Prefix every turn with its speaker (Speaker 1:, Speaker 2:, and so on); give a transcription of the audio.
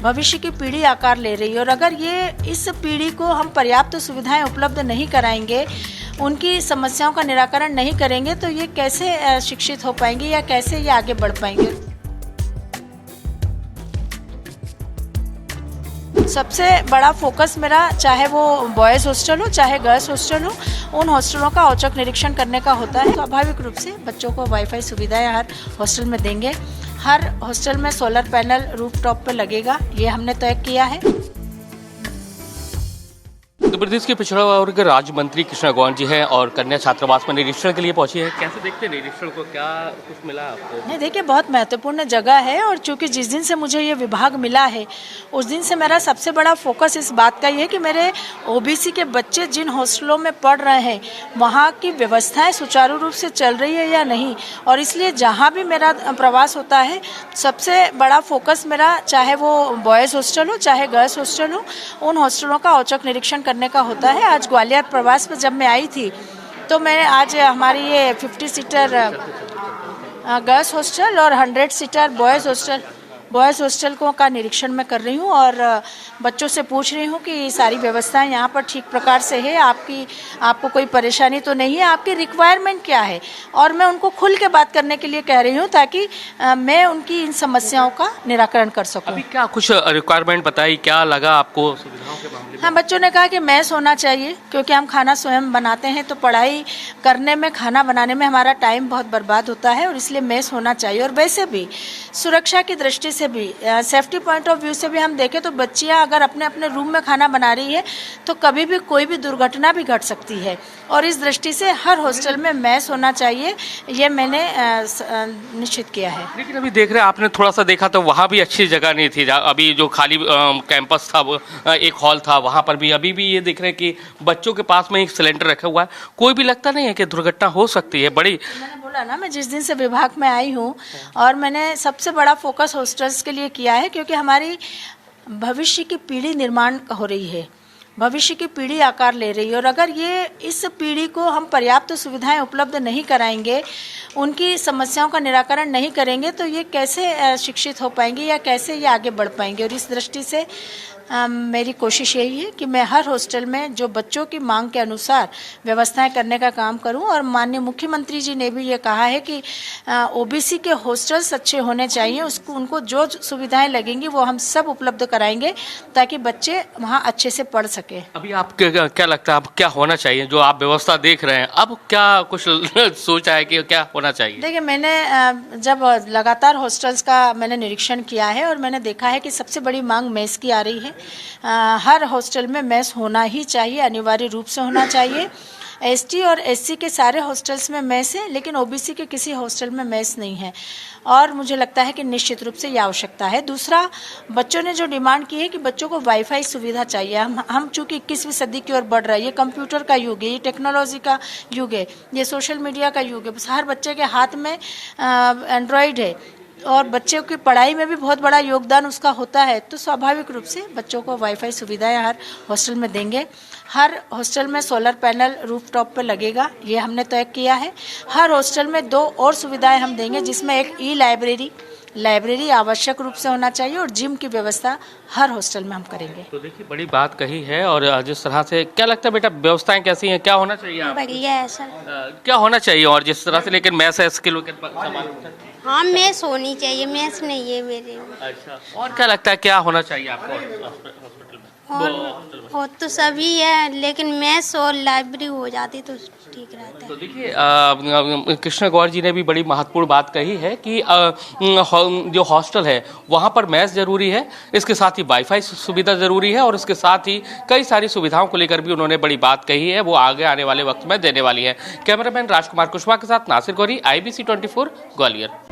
Speaker 1: भविष्य की पीढ़ी आकार ले रही है और अगर ये इस पीढ़ी को हम पर्याप्त सुविधाएं उपलब्ध नहीं कराएंगे, उनकी समस्याओं का निराकरण नहीं करेंगे तो ये कैसे शिक्षित हो पाएंगे या कैसे ये आगे बढ़ पाएंगे। सबसे बड़ा फोकस मेरा, चाहे वो बॉयज़ हॉस्टल हो चाहे गर्ल्स हॉस्टल हो, उन हॉस्टलों का औचक निरीक्षण करने का होता है। स्वाभाविक रूप से बच्चों को वाईफाई सुविधाएं हर हॉस्टल में देंगे। हर हॉस्टल में सोलर पैनल रूफटॉप पे लगेगा, ये हमने तय किया है।
Speaker 2: मध्य प्रदेश के पिछड़ा वर्ग राज्य मंत्री कृष्णा गौर जी हैं और कन्या छात्रावास में निरीक्षण के लिए पहुंची है। कैसे देखते हैं निरीक्षण को, क्या कुछ मिला आपको?
Speaker 1: नहीं, देखिए, बहुत महत्वपूर्ण जगह है और चूंकि जिस दिन से मुझे ये विभाग मिला है उस दिन से मेरा सबसे बड़ा फोकस इस बात का ये है कि मेरे ओबीसी के बच्चे जिन हॉस्टलों में पढ़ रहे हैं वहाँ की व्यवस्थाएं सुचारू रूप से चल रही है या नहीं। और इसलिए जहाँ भी मेरा प्रवास होता है सबसे बड़ा फोकस मेरा, चाहे वो बॉयज़ हॉस्टल हो चाहे गर्ल्स हॉस्टल हो, उन हॉस्टलों का औचक निरीक्षण करने का होता है। आज ग्वालियर प्रवास पर जब मैं आई थी तो मैं आज हमारी ये 50 सीटर गर्ल्स हॉस्टल और 100 सीटर बॉयज़ हॉस्टल को का निरीक्षण मैं कर रही हूँ और बच्चों से पूछ रही हूँ कि सारी व्यवस्थाएं यहाँ पर ठीक प्रकार से है, आपको कोई परेशानी तो नहीं है, आपकी रिक्वायरमेंट क्या है। और मैं उनको खुल के बात करने के लिए कह रही हूँ ताकि मैं उनकी इन समस्याओं का निराकरण कर सकूँ।
Speaker 2: अभी क्या कुछ रिक्वायरमेंट बताई, क्या लगा आपको सुविधाओं के मामले में?
Speaker 1: हाँ, बच्चों ने कहा कि मेस होना चाहिए क्योंकि हम खाना स्वयं बनाते हैं तो पढ़ाई करने में, खाना बनाने में हमारा टाइम बहुत बर्बाद होता है और इसलिए मेस होना चाहिए। और वैसे भी सुरक्षा की दृष्टि से भी, सेफ्टी पॉइंट ऑफ व्यू से भी हम देखें तो बच्चियां अगर अपने अपने रूम में खाना बना रही है तो कभी भी कोई भी दुर्घटना भी घट सकती है और इस दृष्टि से हर हॉस्टल में मेस होना चाहिए, ये मैंने निश्चित किया है।
Speaker 2: लेकिन अभी देख रहे हैं, आपने थोड़ा सा देखा तो वहाँ भी अच्छी जगह नहीं थी। अभी जो खाली कैंपस था, वो एक हॉल था, वहाँ पर भी अभी भी ये देख रहे हैं कि बच्चों के पास में एक सिलेंडर रखा हुआ है। कोई भी लगता नहीं है कि दुर्घटना हो सकती है बड़ी?
Speaker 1: मैंने बोला ना, मैं जिस दिन से विभाग में आई हूँ और मैंने सबसे बड़ा फोकस हॉस्टल्स के लिए किया है क्योंकि हमारी भविष्य की पीढ़ी निर्माण हो रही है, भविष्य की पीढ़ी आकार ले रही है और अगर ये इस पीढ़ी को हम पर्याप्त सुविधाएं उपलब्ध नहीं कराएंगे, उनकी समस्याओं का निराकरण नहीं करेंगे तो ये कैसे शिक्षित हो पाएंगे या कैसे ये आगे बढ़ पाएंगे। और इस दृष्टि से मेरी कोशिश यही है कि मैं हर हॉस्टल में जो बच्चों की मांग के अनुसार व्यवस्थाएं करने का काम करूं और माननीय मुख्यमंत्री जी ने भी ये कहा है कि ओबीसी के हॉस्टल्स अच्छे होने चाहिए, उनको जो सुविधाएं लगेंगी वो हम सब उपलब्ध कराएंगे ताकि बच्चे वहां अच्छे से पढ़ सके।
Speaker 2: अभी आप क्या लगता है, अब क्या होना चाहिए? जो आप व्यवस्था देख रहे हैं, अब क्या कुछ सोचा है कि क्या होना चाहिए?
Speaker 1: देखिए, मैंने जब लगातार हॉस्टल्स का मैंने निरीक्षण किया है और मैंने देखा है कि सबसे बड़ी मांग मेस की आ रही है। हर हॉस्टल में मेस होना ही चाहिए, अनिवार्य रूप से होना चाहिए। एसटी और एससी के सारे हॉस्टल्स में मेस है लेकिन ओबीसी के किसी हॉस्टल में मेस नहीं है और मुझे लगता है कि निश्चित रूप से ये आवश्यकता है। दूसरा, बच्चों ने जो डिमांड की है कि बच्चों को वाईफाई सुविधा चाहिए। हम चूँकि 21वीं सदी की ओर बढ़ रहा है, ये कंप्यूटर का युग है, ये टेक्नोलॉजी का युग है, ये सोशल मीडिया का युग है, हर बच्चे के हाथ में एंड्रॉयड है और बच्चों की पढ़ाई में भी बहुत बड़ा योगदान उसका होता है। तो स्वाभाविक रूप से बच्चों को वाईफाई सुविधाएं हर हॉस्टल में देंगे। हर हॉस्टल में सोलर पैनल रूफटॉप पे लगेगा, ये हमने तय किया है। हर हॉस्टल में 2 और सुविधाएं हम देंगे जिसमें एक लाइब्रेरी आवश्यक रूप से होना चाहिए और जिम की व्यवस्था हर हॉस्टल में हम करेंगे।
Speaker 2: तो देखिए, बड़ी बात कही है और जिस तरह से, क्या लगता है बेटा, व्यवस्थाएं कैसी हैं, क्या होना चाहिए?
Speaker 3: बढ़िया है सर।
Speaker 2: क्या होना चाहिए और जिस तरह से, लेकिन मैस के लोग
Speaker 3: हाँ, मेस होनी चाहिए, मेस नहीं है मेरे।
Speaker 2: अच्छा, और क्या लगता है क्या होना चाहिए आपको हॉस्पिटल में?
Speaker 3: और तो सभी है लेकिन मेस और लाइब्रेरी हो जाती तो ठीक रहता है।
Speaker 2: तो देखिए, कृष्णा गौर जी ने भी बड़ी महत्वपूर्ण बात कही है कि जो हॉस्टल है वहाँ पर मेस जरूरी है, इसके साथ ही वाईफाई सुविधा जरूरी है और इसके साथ ही कई सारी सुविधाओं को लेकर भी उन्होंने बड़ी बात कही है, वो आगे आने वाले वक्त में देने वाली है। कैमरामैन राजकुमार कुशवाहा के साथ नासिर गौरी, IBC 24 ग्वालियर।